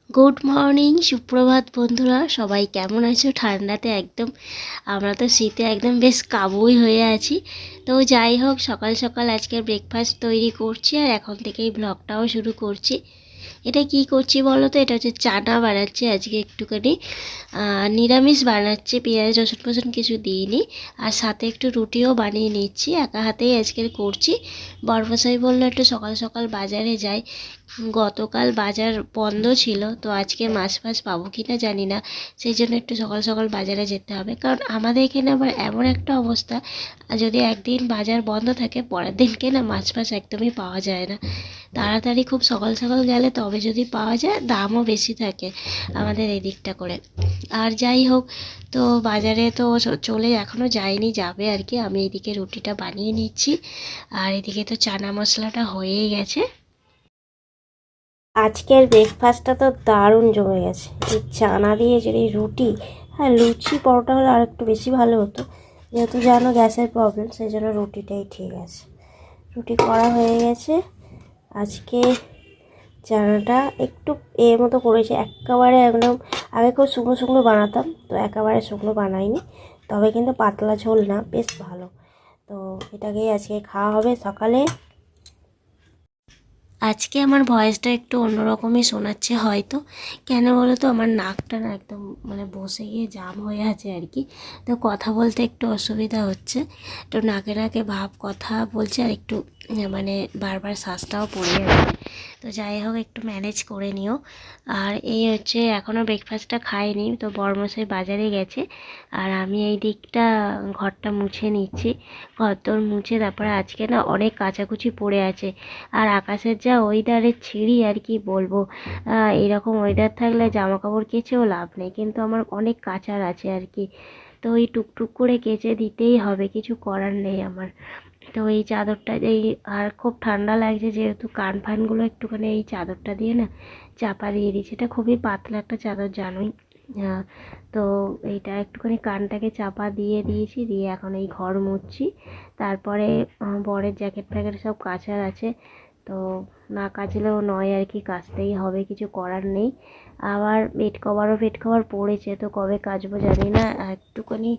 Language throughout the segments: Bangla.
গুড মর্নিং, সুপ্রভাত বন্ধুরা। সবাই কেমন আছো? ঠান্ডাতে একদম, আমরা তো শীতে একদম বেশ কাবুই হয়ে আছি। তো যাই হোক, সকাল সকাল আজকে ব্রেকফাস্ট তৈরি করছি আর এখন থেকেই ব্লগটাও শুরু করছি। এটা কি করছি বলো তো? এটা হচ্ছে চানা বানাচ্ছি আজকে একটুখানি, নিরামিষ বানাচ্ছি, পেঁয়াজ রসুন ফসুন কিছু দিইনি। আর সাথে একটু রুটিও বানিয়ে নিচ্ছি, একা হাতেই আজকে করছি। বরমশাই বললো একটু সকাল সকাল বাজারে যাই। গতকাল বাজার বন্ধ ছিল, তো আজকে মাছ ফাছ পাবো কি না জানি না। সেই জন্য একটু সকাল সকাল বাজারে যেতে হবে, কারণ আমাদের এখানে আবার এমন একটা অবস্থা, যদি একদিন বাজার বন্ধ থাকে পরের দিনকে না মাছ ফাছ একদমই পাওয়া যায় না। তাড়াতাড়ি খুব সকাল সকাল গেলে তবে যদি পাওয়া যায়, দামও বেশি থাকে আমাদের এই দিকটা করে। আর যাই হোক, তো বাজারে তো চলে এখনও যায়নি, যাবে আর কি। আমি এদিকে রুটিটা বানিয়ে নিচ্ছি আর এদিকে তো চানা মশলাটা হয়েই গেছে। আজকের ব্রেকফাস্টটা তো দারুণ জমে গেছে, এই চানা দিয়ে যদি রুটি, হ্যাঁ লুচি পরোটা হলে আর একটু বেশি ভালো হতো, যেহেতু জানো গ্যাসের প্রবলেম, সেই জন্য রুটিটাই ঠিক আছে। রুটি করা হয়ে গেছে। আজকে চানাটা একটু এর মতো করেছি, একেবারে একদম আগে খুব শুকনো শুকনো বানাতাম, তো একেবারে শুকনো বানাইনি, তবে কিন্তু পাতলা ঝোল না, বেশ ভালো। তো এটাকেই আজকে খাওয়া হবে সকালে। আজকে আমার ভয়েসটা একটু অন্যরকমই শোনাচ্ছে হয়তো, কেন বলো তো, আমার নাকটা না একদম মানে বসে গিয়ে জাম হয়ে আছে আর কি। তো কথা বলতে একটু অসুবিধা হচ্ছে, তো নাকে নাকে ভাব কথা বলছে আর একটু মানে বারবার শ্বাসটাও পড়ে যাচ্ছে। তো যাই হোক, একটু ম্যানেজ করে নিও। আর এই হচ্ছে, এখনও ব্রেকফাস্টটা খাইনি, তো বরমশাই বাজারে গেছে আর আমি এই দিকটা ঘরটা মুছে নিচ্ছি। ঘর তোর মুছে তারপরে আজকে না অনেক কাচাকুচি পড়ে আছে। আর আকাশের যা ওয়েদারের ছিঁড়ি আর কি বলবো, এরকম ওয়েদার থাকলে জামা কাপড় কেচেও লাভ নেই, কিন্তু আমার অনেক কাচার আছে আর কি। তো এই টুকটুক করে কেচে দিতেই হবে, কিছু করার নেই আমার। তো এই চাদরটা এই, আর খুব ঠান্ডা লাগছে যেহেতু কান ফানগুলো একটুখানি এই চাদরটা দিয়ে না চাপা দিয়ে দিচ্ছি। এটা খুবই পাতলা একটা চাদর জানোই। তো এইটা একটুখানি কানটাকে চাপা দিয়ে দিয়েছি, দিয়ে এখন এই ঘর মুছছি। তারপরে বরের জ্যাকেট ফ্যাকেট সব কাচার আছে, তো না কাচলেও নয় আর কি, কাচতেই হবে, কিছু করার নেই। আবার বেড কভার পড়েছে, তো কবে কাচবো জানি না। একটুখানি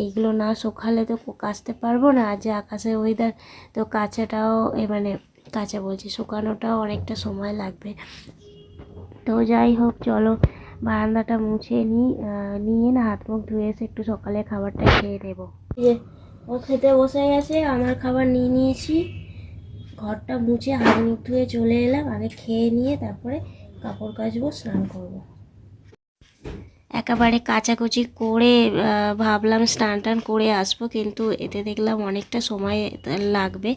এইগুলো না শুকালে তো কাচতে পারবো না, আর যে আকাশের ওয়েদার, তো কাচাটাও মানে কাচা বলছি, শুকানোটাও অনেকটা সময় লাগবে। তো যাই হোক, চলো বারান্দাটা মুছে নিয়ে না হাত মুখ ধুয়ে এসে একটু সকালে খাবারটা খেয়ে নেবো। ও খেতে বসে গেছে, আমার খাবার নিয়ে নিয়েছি, ঘরটা মুছে হাত মুখ ধুয়ে চলে এলাম। আগে খেয়ে নিয়ে তারপরে কাপড় কাচবো, স্নান করবো। একেবারে কাচাকুচি করে ভাবলাম স্নান টান করে আসবো, কিন্তু এতে দেখলাম অনেকটা সময় লাগবে।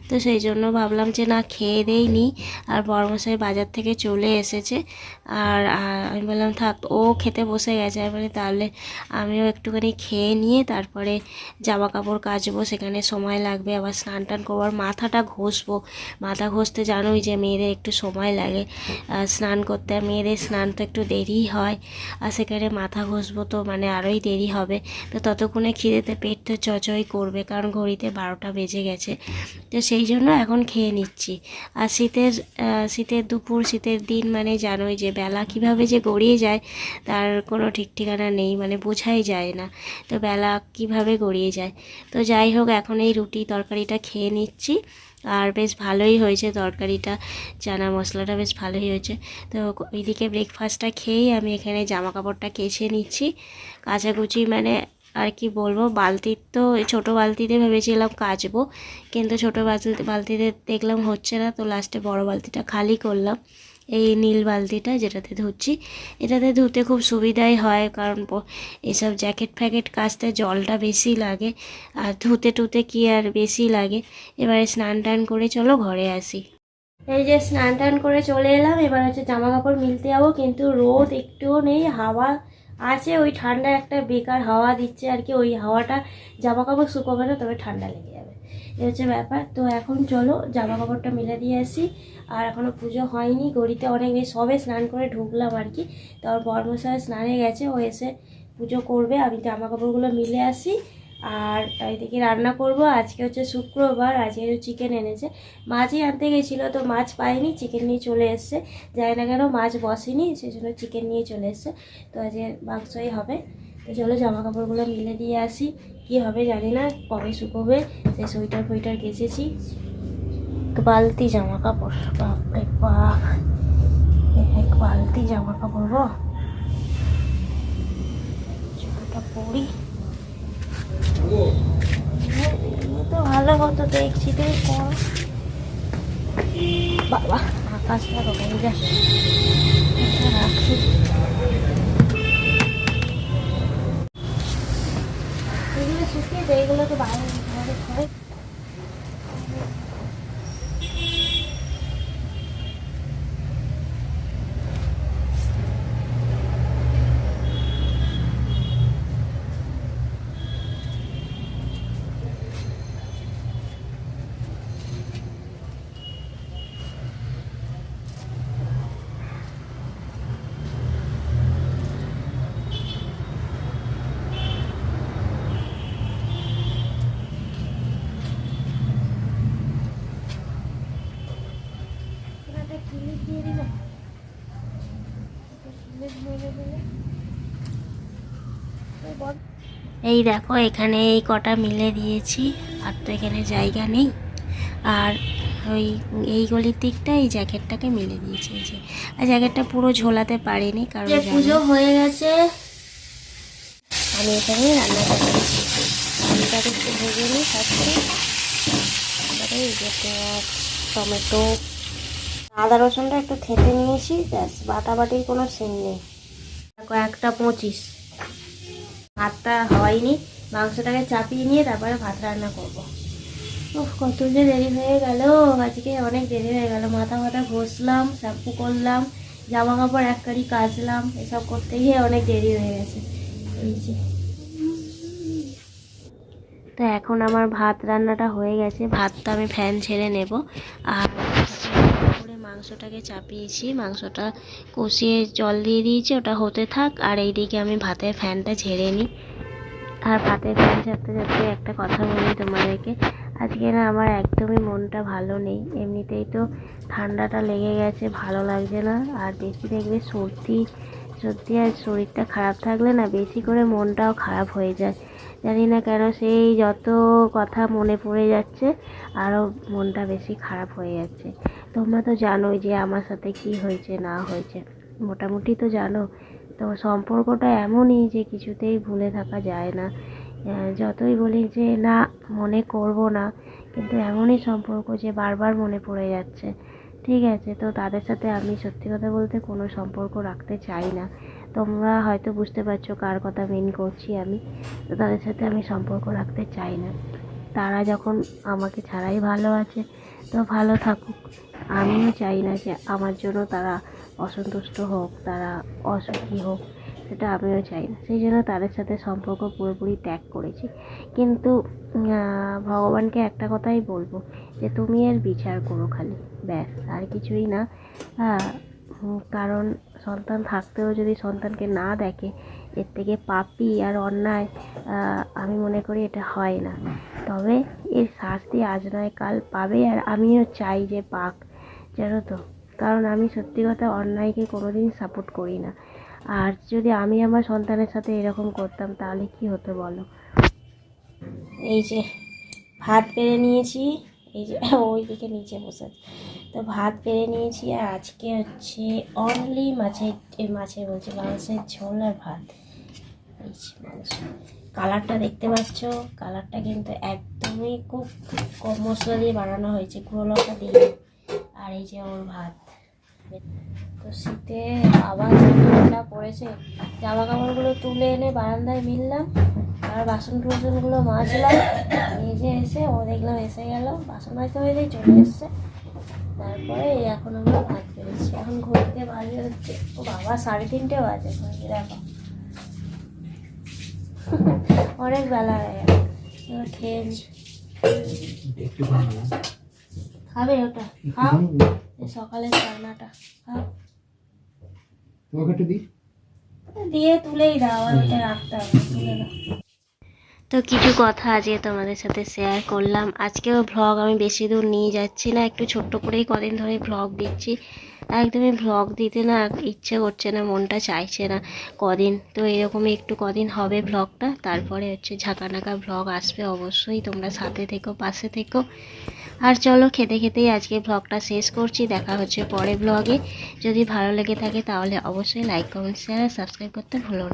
তো সেই জন্য ভাবলাম যে না, খেয়ে দেই নি। আর বড়মশাই বাজার থেকে চলে এসেছে, আর আমি বললাম থাক, ও খেতে বসে গেছে, আমি বলি তাহলে আমিও একটুখানি খেয়ে নিয়ে তারপরে জামা কাপড় কাচবো, সেখানে সময় লাগবে। আবার স্নান টান করবো, আর মাথাটা ঘষবো। মাথা ঘষতে জানোই যে মেয়েদের একটু সময় লাগে স্নান করতে, আর মেয়েদের স্নান তো একটু দেরিই হয়, আর সেখানে মাথা ঘষবো তো মানে আরোই দেরি হবে। তো ততক্ষণে খিদেতে পেট তো চচই করবে, কারণ ঘড়িতে 12টা বেজে গেছে। তো সেই জন্য এখন খেয়ে নিচ্ছি। আর শীতের দুপুর, শীতের দিন মানে জানোই যে বেলা কিভাবে যে গড়িয়ে যায় তার কোনো ঠিক ঠিকানা নেই, মানে বোঝাই যায় না তো বেলা কিভাবে গড়িয়ে যায়। তো যাই হোক, এখন এই রুটি তরকারিটা খেয়ে নিচ্ছি, আর বেশ ভালোই হয়েছে তরকারিটা, চানা মশলাটা বেশ ভালোই হয়েছে। তো এইদিকে ব্রেকফাস্টটা খেয়েই আমি এখানে জামা কাপড়টা কেচে নিচ্ছি, কাচাকুচি মানে আর কি বলবো। বালতির তো ছোটো বালতিতে ভেবেছিলাম কাচবো, কিন্তু ছোটো বালতিতে দেখলাম হচ্ছে না, তো লাস্টে বড় বালতিটা খালি করলাম। এই নীল বালতিটা যেটাতে ধুচ্ছি, এটাতে ধুতে খুব সুবিধাই হয়, কারণ এসব জ্যাকেট ফ্যাকেট কাচতে জলটা বেশি লাগে, আর ধুতে টুতে কি আর বেশি লাগে। এবারে স্নান টান করে চলো ঘরে আসি। এই যে স্নান টান করে চলে এলাম, এবার হচ্ছে জামা কাপড় মিলতে যাবো, কিন্তু রোদ একটুও নেই, হাওয়া আছে, ওই ঠান্ডা একটা বেকার হাওয়া দিচ্ছে আর কি, ওই হাওয়াটা জামা কাপড় শুকোবে না, তবে ঠান্ডা লেগে যাবে, এই হচ্ছে ব্যাপার। তো এখন চলো জামা কাপড়টা মিলে দিয়ে আসি। আর এখনও পুজো হয়নি, গড়িতে অনেক সবে স্নান করে ঢুকলাম আর কি, তারপর বর্মশাই স্নানে গেছে, ও এসে পুজো করবে, আমি জামা কাপড়গুলো মিলে আসি, আর এইদিকে রান্না করব। আজকে হচ্ছে শুক্রবার, আজকে চিকেন এনেছে। মাছই আনতে গেছিলো, তো মাছ পাইনি, চিকেন নিয়ে চলে এসছে। জানি না কেন মাছ বসেনি, সেই জন্য চিকেন নিয়ে চলে এসছে। তো আজকে মাংসই হবে। তো চলো জামা কাপড়গুলো মিলে দিয়ে আসি, কি হবে জানি না, কবে শুকোবে। সেই সোয়েটার ফোয়েটার কেচেছি, বালতি জামা কাপড়, বাপরে বাপ, এক বালতি জামা কাপড় গো। জুতোটা পরি তো ভালো হতো, দেখছি তো কর। বাবা আকাশটা রকম যা রাখছি। এগুলো শুকিয়েছে, এইগুলো তো বাইরে ঘরে। এই দেখো এখানে এই কটা মিলে দিয়েছি, আর তো এখানে জায়গা নেই। আর ওই এই গলির দিকটা এই জ্যাকেটটাকে মিলে দিয়েছি। এই যে, আর জ্যাকেটটা পুরো ঝোলাতে পারিনি কারণ পুজো হয়ে গেছে। আমি এখানে রান্নাটা করেছি, আলুটাকে একটু ভেজে নিই ফার্স্টে, তারপরে এই যে পেঁয়াজ, টমেটো, আদা রসুনটা একটু থেঁতে নিয়েছি, ব্যাস, বাটাবাটির কোনো সিন নেই। দেখো 1:25, ভাতটা হয়নি, মাংসটাকে চাপিয়ে নিয়ে তারপরে ভাত রান্না করবো। কত যে দেরি হয়ে গেল, আজকে অনেক দেরি হয়ে গেল। মাথা ঘষলাম, শ্যাম্পু করলাম, জামা কাপড় এক কারি কাচলাম, এসব করতে গিয়ে অনেক দেরি হয়ে গেছে। এই যে, তো এখন আমার ভাত রান্নাটা হয়ে গেছে, ভাতটা আমি ফ্যান ছেড়ে নেব। আর করে মাংসটাকে চাপিয়েছি, মাংসটা কষিয়ে জল দিয়ে দিয়েছি, ওটা হতে থাক। আর এইদিকে আমি ভাতের ফ্যানটা ঝেড়ে নিই। আর ভাতের ফ্যান ঝাড়তে ঝাড়তে একটা কথা বলি তোমাদেরকে, আজকে না আমার একদমই মনটা ভালো নেই। এমনিতেই তো ঠান্ডাটা লেগে গেছে, ভালো লাগছে না। আর বেশি দেখবে সর্দি আর শরীরটা খারাপ থাকলে না বেশি করে মনটাও খারাপ হয়ে যায়। জানি না কেন, সেই যত কথা মনে পড়ে যাচ্ছে আরও মনটা বেশি খারাপ হয়ে যাচ্ছে। তোমরা তো জানোই যে আমার সাথে কি হয়েছে না হয়েছে, মোটামুটি তো জানো। তো সম্পর্কটা এমনই যে কিছুতেই ভুলে থাকা যায় না। যতই বলি যে না মনে করব না, কিন্তু এমনই সম্পর্ক যে বারবার মনে পড়ে যাচ্ছে। ঠিক আছে, তো তাদের সাথে আমি সত্যি কথা বলতে কোনো সম্পর্ক রাখতে চাই না। তোমরা হয়তো বুঝতে পারছো কার কথা মেন করছি আমি। তো তাদের সাথে আমি সম্পর্ক রাখতে চাই না। তারা যখন আমাকে ছাড়াই ভালো আছে, তো ভালো থাকুক। আমিও চাই না যে আমার জন্য তারা অসন্তুষ্ট হোক, তারা অসুখী হোক, সেটা আমিও চাই না। সেই জন্য তাদের সাথে সম্পর্ক পুরোপুরি ত্যাগ করেছি। কিন্তু ভগবানকে একটা কথাই বলবো যে তুমি এর বিচার করো খালি, ব্যাস, আর কিছুই না। কারণ সন্তান থাকতেও যদি সন্তানকে না দেখে, এর থেকে পাপী আর অন্যায় আমি মনে করি এটা হয় না। তবে এর শাস্তি আজ নয় কাল পাবে, আর আমিও চাই যে পাক, জানো তো। কারণ আমি সত্যি কথা অন্যায়কে কোনোদিন সাপোর্ট করি না। আর যদি আমি আমার সন্তানের সাথে এরকম করতাম তাহলে কি হতো বলো। এই যে ভাত পেরে নিয়েছি, এই যে ওই দিকে নিচে বসে আছে, তো ভাত পেরে নিয়েছি। আর আজকে হচ্ছে অনলি মাছের বলছি মাংসের ঝোল আর ভাত। এই যে মাংস, কালারটা দেখতে পাচ্ছ, কালারটা কিন্তু একদমই খুব কম মশলা দিয়ে বানানো হয়েছে, গুঁড়ো লঙ্কা দিয়ে। আর এই যে ওর ভাত। তো শীতে আবার ঠান্ডা পড়েছে, জামা কাপড়গুলো তুলে এনে বারান্দায় মিললাম, আর বাসন টাসনগুলো মাজলাম। এই যে এসে ও দেখলাম এসে গেল, বাসন মাজতে হয়ে চলে এসছে। তারপরে এখন আমরা ভাত পেরেছি, এখন ঘুরতে বাজে হচ্ছে, ও বাবা 3:30 বাজে, দেখো অনেক বেলা হয়ে গেল। খেয়ে খাবে, ওটা খাও, সকালের রান্নাটা খাও, দিয়ে তুলেই দাও, আর ওটা রাখতে হবে, তুলে দাও। তো কিছু কথা আজকে তোমাদের সাথে শেয়ার করলাম। আজকেও ভ্লগ আমি বেশি দূর নিয়ে যাচ্ছি না, একটু ছোট্ট করেই কদিন ধরে ভ্লগ দিচ্ছি। একদমই ভ্লগ দিতে না ইচ্ছে করছে না, মনটা চাইছে না কদিন। তো এরকমই একটু কদিন হবে ভ্লগটা, তারপরে হচ্ছে ঝাঁকানাকা ভ্লগ আসবে। অবশ্যই তোমরা সাথে থেকো, পাশে থেকো। আর চলো, খেতে খেতেই আজকে ভ্লগটা শেষ করছি। দেখা হচ্ছে পরে ভ্লগে। যদি ভালো লেগে থাকে তাহলে অবশ্যই লাইক, কমেন্ট, শেয়ার আর সাবস্ক্রাইব করতে ভুলো না।